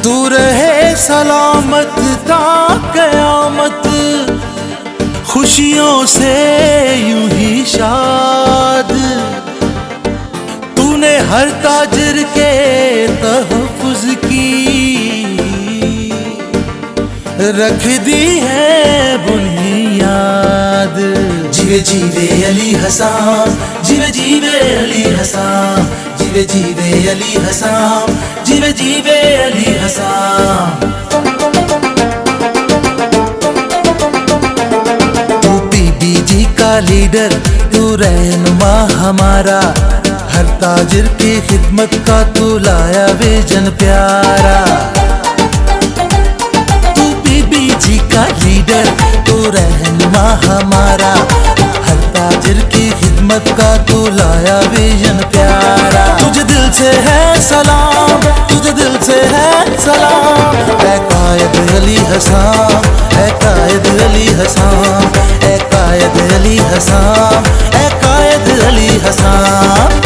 तू रहे सलामत ता क़यामत, खुशियों से यूं ही शाद। तूने हर ताजिर के तहफ़्फ़ुज़ की रख दी है बुनियाद। जीवे जीवे अली हसन, जीवे जीवे अली हसन, जीवे जीवे अली हसन, जीवे जीवे अली हसन। तू पीबीजी का लीडर, तू रहनुमा हमारा, हर ताजिर की खिदमत का तू लाया विजन प्यारा। तू पीबीजी का लीडर, तू रहनुमा हमारा, हर ताजिर की खिदमत का तू लाया विजन प्यारा। तुझे दिल से है सलाम, तुझे दिल से है सलाम, ऐ कायद अली हसन, ऐ कायद अली हसन, ऐ कायद अली हसन, ऐ कायद अली हसन।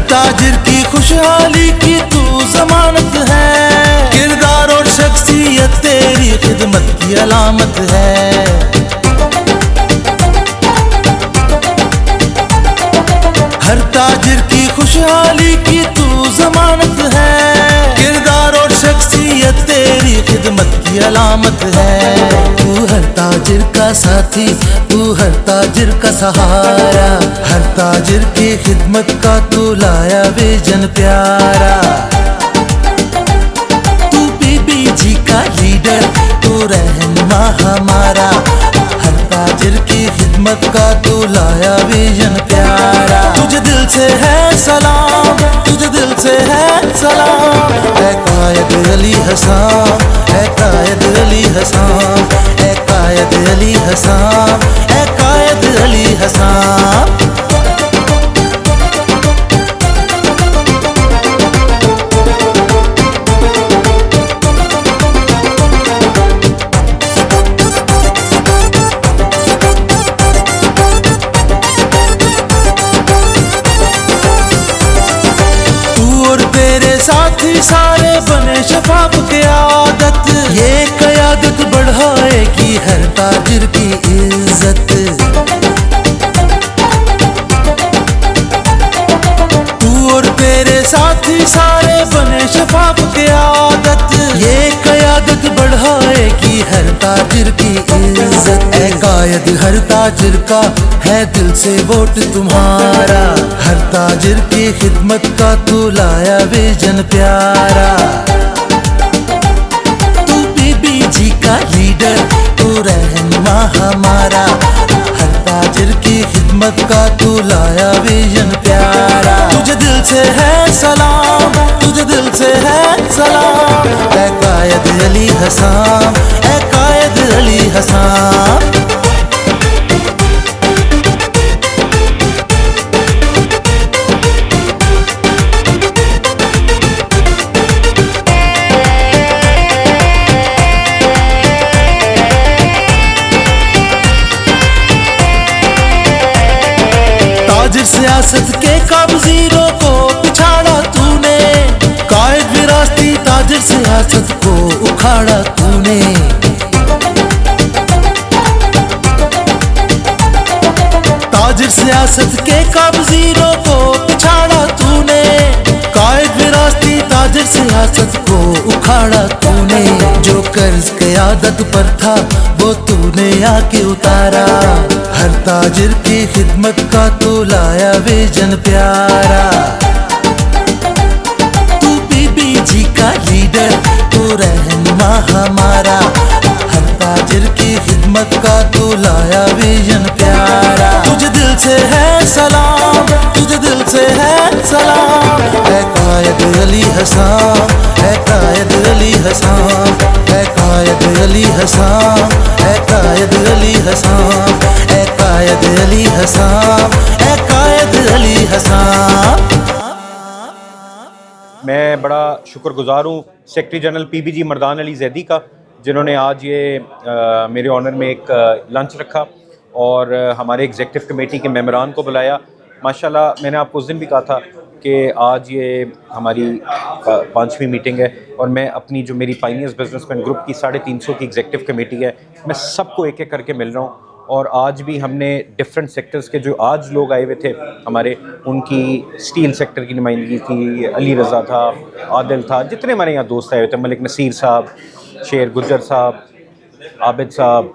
ताजिर की खुशहाली की तू जमानत है, किरदार और शख्सियत तेरी खिदमत की अलामत है। हर ताजिर की खुशहाली की तू जमानत है, किरदार और शख्सियत तेरी खिदमत की अलामत है। तू हर ताजिर का साथी, तू हर ताजिर का सहारा, हर ताजिर की खिदमत का तू लाया विजन प्यारा। तू पीबीजी का लीडर, तू रहनुमा हमारा, हर ताजिर की खिदमत का तू लाया विजन प्यारा। तुझे दिल से है सलाम, तुझे दिल से है सलाम, ऐ कायद अली हसन, ऐ कायद अली हसन, ऐ कायद अली हसन, ऐ कायद अली हसन। साथी सारे बने शफाफ के आदत, ये क़यादत बढ़ाएगी हर ताजिर की इज्जत। तू और तेरे साथी सारे बने शफाफ के आदत, ये क़यादत बढ़ाएगी हर ताजिर की इज्जत। ऐ कायद हर ताजिर का है दिल से वोट तुम्हारा, हर ताजिर की खिदमत का तू लाया विजन प्यारा। तू पीबीजी का लीडर, तू रहनुमा हमारा, हर ताजिर की खिदमत का तू लाया विजन प्यारा। तुझे दिल से है सलाम, तुझे दिल से है सलाम, ऐ कायद अली हसन, ऐ कायद अली हसन। ताजिर सियासत के कब्ज़ीरों को पिछाड़ा तूने, कायद विरासती ताजिर सियासत को उखाड़ा तूने। ताजिर सियासत के कब्ज़ीरों को पिछाड़ा तूने, कायद विरासती ताजिर सियासत को उखाड़ा तूने। जो कर्ज क़यादत पर था वो तूने आके उतारा, हर ताजिर की खिदमत का तू लाया विजन प्यारा। तू पीबीजी का लीडर, तू रहनुमा हमारा, हर ताजिर की खिदमत का तू लाया विजन प्यारा। तुझे दिल से है सलाम, तुझे दिल से है सलाम, ऐ कायद अली हसन, ऐ कायद अली हसन, ऐ कायद अली हसन, ऐ कायद अली हसन, ऐ कायद। कायद अली हसन, ए कायद अली हसन। मैं बड़ा शुक्रगुजार हूँ secretary general PBG Mardan Ali Zaidi का, जिन्होंने आज ये मेरे ऑनर में एक लंच रखा और हमारे एग्जेक्टिव कमेटी के मेंबरान को बुलाया। माशाल्लाह मैंने आपको उस दिन भी कहा था कि आज ये हमारी 5वीं मीटिंग है और मैं अपनी जो मेरी पायनियर्स बिजनेसमैन ग्रुप की 350 की एग्जेक्टिव कमेटी है, मैं सबको एक एक करके मिल रहा हूँ। और आज भी हमने डिफरेंट सेक्टर्स के जो आज लोग आए हुए थे हमारे, उनकी स्टील सेक्टर की नुमाइंदगी थी, अली रज़ा था, आदिल था, जितने हमारे यहाँ दोस्त आए हुए थे, मलिक नसीर साहब, शेर गुज्जर साहब, आबिद साहब,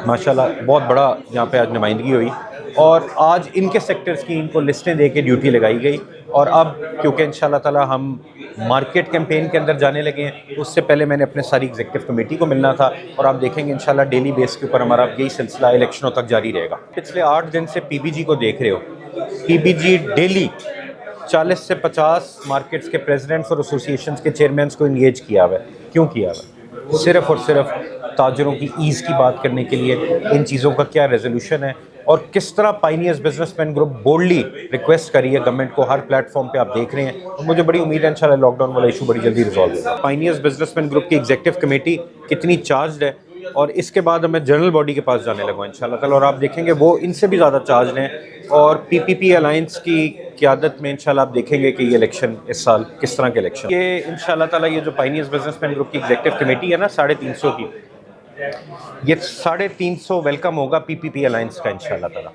माशाल्लाह बहुत बड़ा यहाँ पे आज नुमाइंदगी हुई। और आज इनके सेक्टर्स की इनको लिस्टें दे के ड्यूटी लगाई गई। और अब क्योंकि इंशाल्लाह ताला हम मार्केट कैंपेन के अंदर जाने लगे हैं, तो उससे पहले मैंने अपने सारी एग्जेक्टिव कमेटी को मिलना था। और आप देखेंगे इंशाल्लाह डेली बेस के ऊपर हमारा यही सिलसिला इलेक्शनों तक जारी रहेगा। पिछले 8 दिन से पीबीजी को देख रहे हो, पीबीजी डेली 40 से 50 मार्केट्स के प्रेसिडेंट्स और एसोसिएशंस के चेयरमैन को इंगेज किया हुआ है। क्यों किया हुआ है? सिर्फ़ और सिर्फ ताजरों की ईज़ की बात करने के लिए। इन चीज़ों का क्या रेजोल्यूशन है और किस तरह pioneers businessman group boldly request करी है गवर्नमेंट को, हर प्लेटफॉर्म पे आप देख रहे हैं। और मुझे बड़ी उम्मीद है इंशाल्लाह लॉकडाउन वाला इशू बड़ी जल्दी रिजॉल्व होगा। पायनियर्स बिजनेसमैन ग्रुप की एग्जेक्टिव कमेटी कितनी चार्ज है, और इसके बाद मैं जनरल बॉडी के पास जाने लगा इंशाल्लाह ताला, और आप देखेंगे वो इनसे भी ज़्यादा चार्ज हैं। और पीपीपी अलायंस की क़यादत में इंशाल्लाह आप देखेंगे कि ये इलेक्शन इस साल किस तरह के इलेक्शन, ये इंशाल्लाह ताला ये जो पायनियर्स बिजनेसमैन ग्रुप की एग्जेक्टिव कमेटी है ना 350 की, ये 350 वेलकम होगा पीपीपी अलायंस का इंशाल्लाह ताला।